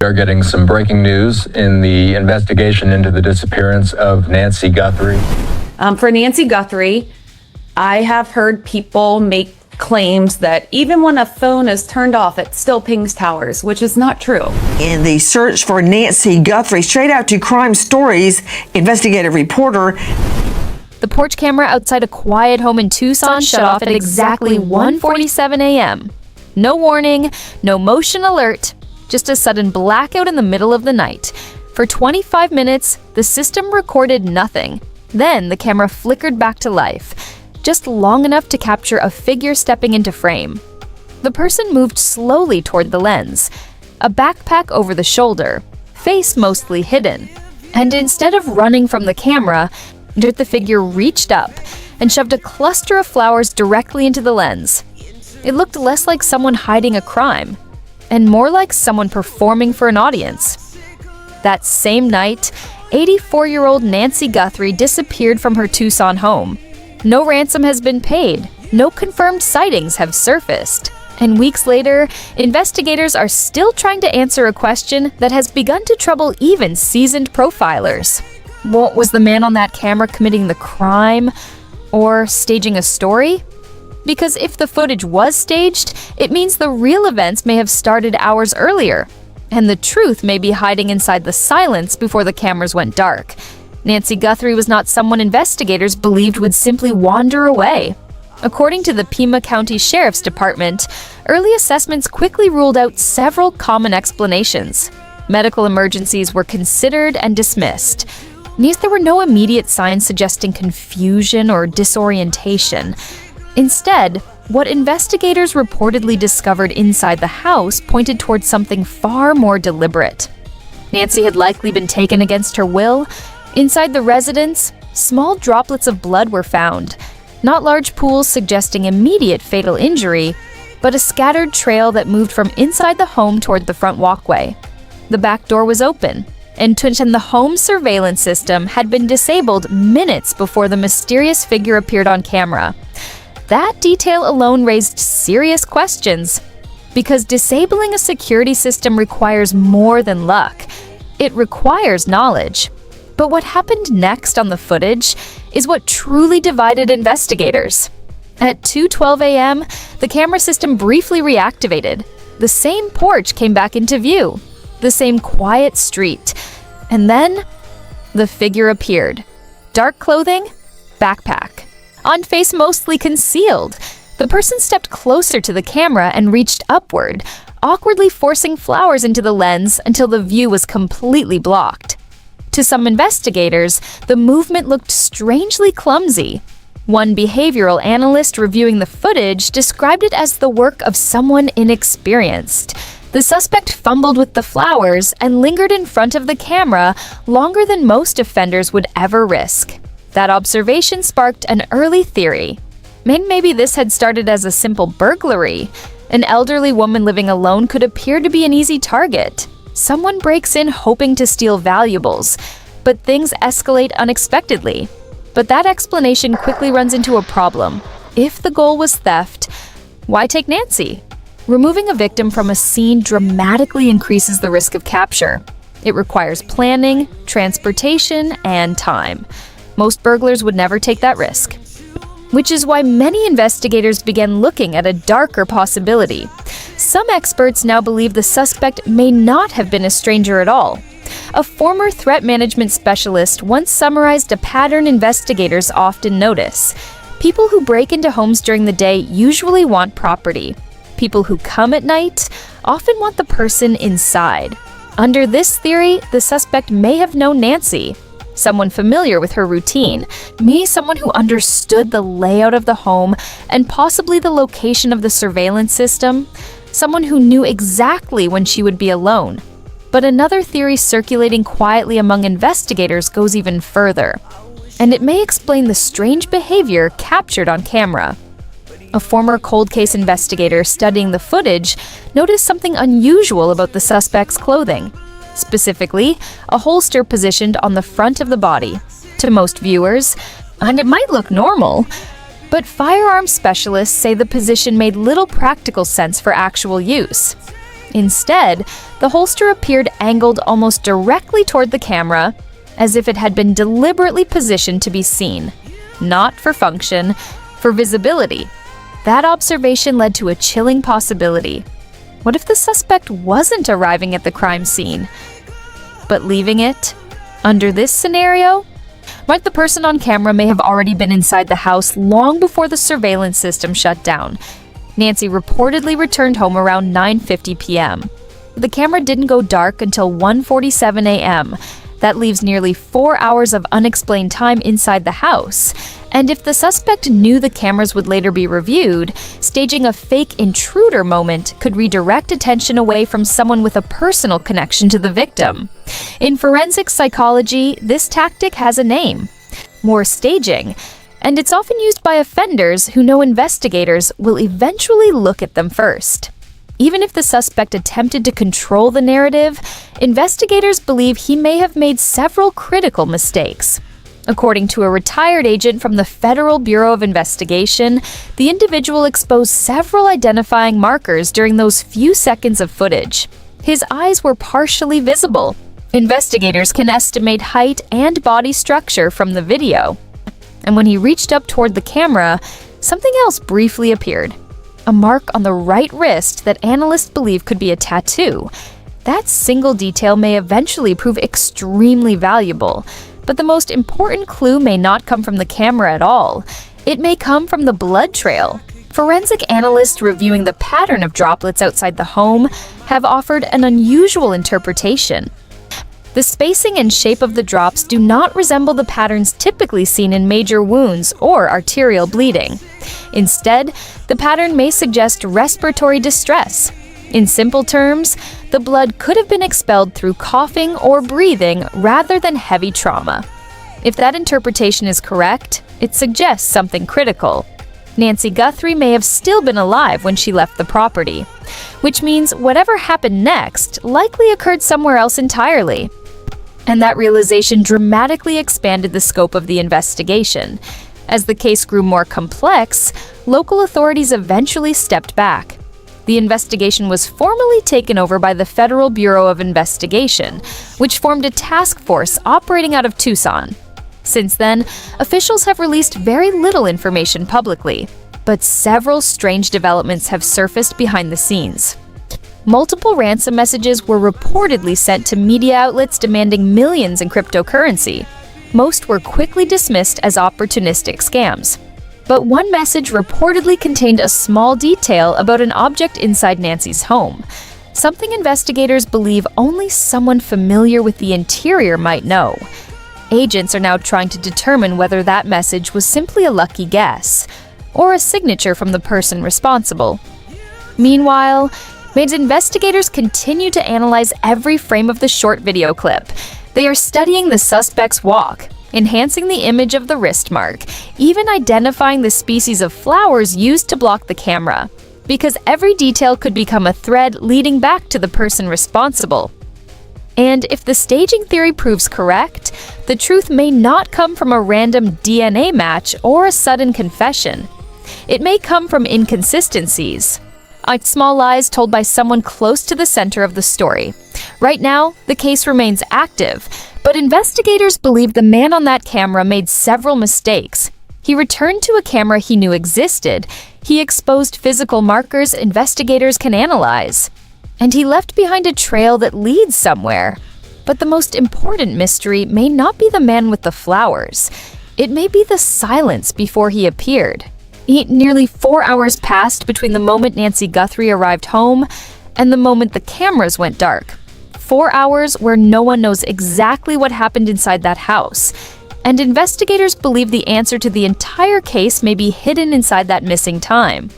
We are getting some breaking news in the investigation into the disappearance of Nancy Guthrie. For Nancy Guthrie, I have heard people make claims that even when a phone is turned off, it still pings towers, which is not true. In the search for Nancy Guthrie, straight out to Crime Stories, investigative reporter. The porch camera outside a quiet home in Tucson shut off at exactly 1:47 a.m. No warning, no motion alert, just a sudden blackout in the middle of the night. For 25 minutes, the system recorded nothing. Then the camera flickered back to life, just long enough to capture a figure stepping into frame. The person moved slowly toward the lens, a backpack over the shoulder, face mostly hidden. And instead of running from the camera, the figure reached up and shoved a cluster of flowers directly into the lens. It looked less like someone hiding a crime, and more like someone performing for an audience. That same night, 84-year-old Nancy Guthrie disappeared from her Tucson home. No ransom has been paid, no confirmed sightings have surfaced. And weeks later, investigators are still trying to answer a question that has begun to trouble even seasoned profilers. What was the man on that camera committing the crime or staging a story? Because if the footage was staged, it means the real events may have started hours earlier, and the truth may be hiding inside the silence before the cameras went dark. Nancy Guthrie was not someone investigators believed would simply wander away. According to the Pima County Sheriff's Department, early assessments quickly ruled out several common explanations. Medical emergencies were considered and dismissed. There were no immediate signs suggesting confusion or disorientation. Instead, what investigators reportedly discovered inside the house pointed towards something far more deliberate. Nancy had likely been taken against her will. Inside the residence, small droplets of blood were found, not large pools suggesting immediate fatal injury, but a scattered trail that moved from inside the home toward the front walkway. The back door was open, and the home surveillance system had been disabled minutes before the mysterious figure appeared on camera. That detail alone raised serious questions, because disabling a security system requires more than luck. It requires knowledge. But what happened next on the footage is what truly divided investigators. At 2:12 a.m., the camera system briefly reactivated. The same porch came back into view, the same quiet street. And then, the figure appeared. Dark clothing, backpack. On face mostly concealed. The person stepped closer to the camera and reached upward, awkwardly forcing flowers into the lens until the view was completely blocked. To some investigators, the movement looked strangely clumsy. One behavioral analyst reviewing the footage described it as the work of someone inexperienced. The suspect fumbled with the flowers and lingered in front of the camera longer than most offenders would ever risk. That observation sparked an early theory. Maybe this had started as a simple burglary. An elderly woman living alone could appear to be an easy target. Someone breaks in hoping to steal valuables, but things escalate unexpectedly. But that explanation quickly runs into a problem. If the goal was theft, why take Nancy? Removing a victim from a scene dramatically increases the risk of capture. It requires planning, transportation, and time. Most burglars would never take that risk. Which is why many investigators began looking at a darker possibility. Some experts now believe the suspect may not have been a stranger at all. A former threat management specialist once summarized a pattern investigators often notice. People who break into homes during the day usually want property. People who come at night often want the person inside. Under this theory, the suspect may have known Nancy, someone familiar with her routine, maybe someone who understood the layout of the home and possibly the location of the surveillance system, someone who knew exactly when she would be alone. But another theory circulating quietly among investigators goes even further, and it may explain the strange behavior captured on camera. A former cold case investigator studying the footage noticed something unusual about the suspect's clothing. Specifically, a holster positioned on the front of the body. To most viewers, and it might look normal, but firearms specialists say the position made little practical sense for actual use. Instead, the holster appeared angled almost directly toward the camera, as if it had been deliberately positioned to be seen. Not for function, for visibility. That observation led to a chilling possibility. What if the suspect wasn't arriving at the crime scene, but leaving it? Under this scenario, the person on camera may have already been inside the house long before the surveillance system shut down. Nancy reportedly returned home around 9:50 p.m. The camera didn't go dark until 1:47 a.m. That leaves nearly 4 hours of unexplained time inside the house. And if the suspect knew the cameras would later be reviewed, staging a fake intruder moment could redirect attention away from someone with a personal connection to the victim. In forensic psychology, this tactic has a name: more staging, and it's often used by offenders who know investigators will eventually look at them first. Even if the suspect attempted to control the narrative, investigators believe he may have made several critical mistakes. According to a retired agent from the Federal Bureau of Investigation, the individual exposed several identifying markers during those few seconds of footage. His eyes were partially visible. Investigators can estimate height and body structure from the video. And when he reached up toward the camera, something else briefly appeared. A mark on the right wrist that analysts believe could be a tattoo. That single detail may eventually prove extremely valuable, but the most important clue may not come from the camera at all. It may come from the blood trail. Forensic analysts reviewing the pattern of droplets outside the home have offered an unusual interpretation. The spacing and shape of the drops do not resemble the patterns typically seen in major wounds or arterial bleeding. Instead, the pattern may suggest respiratory distress. In simple terms, the blood could have been expelled through coughing or breathing rather than heavy trauma. If that interpretation is correct, it suggests something critical. Nancy Guthrie may have still been alive when she left the property, which means whatever happened next likely occurred somewhere else entirely. And that realization dramatically expanded the scope of the investigation. As the case grew more complex, local authorities eventually stepped back. The investigation was formally taken over by the Federal Bureau of Investigation, which formed a task force operating out of Tucson. Since then, officials have released very little information publicly, but several strange developments have surfaced behind the scenes. Multiple ransom messages were reportedly sent to media outlets demanding millions in cryptocurrency. Most were quickly dismissed as opportunistic scams. But one message reportedly contained a small detail about an object inside Nancy's home, something investigators believe only someone familiar with the interior might know. Agents are now trying to determine whether that message was simply a lucky guess, or a signature from the person responsible. Meanwhile, investigators continue to analyze every frame of the short video clip. They are studying the suspect's walk, enhancing the image of the wrist mark, even identifying the species of flowers used to block the camera, because every detail could become a thread leading back to the person responsible. And if the staging theory proves correct, the truth may not come from a random DNA match or a sudden confession. It may come from inconsistencies, small lies told by someone close to the center of the story. Right now, the case remains active, but investigators believe the man on that camera made several mistakes. He returned to a camera he knew existed, he exposed physical markers investigators can analyze, and he left behind a trail that leads somewhere. But the most important mystery may not be the man with the flowers. It may be the silence before he appeared. Nearly 4 hours passed between the moment Nancy Guthrie arrived home and the moment the cameras went dark. 4 hours where no one knows exactly what happened inside that house. And investigators believe the answer to the entire case may be hidden inside that missing time.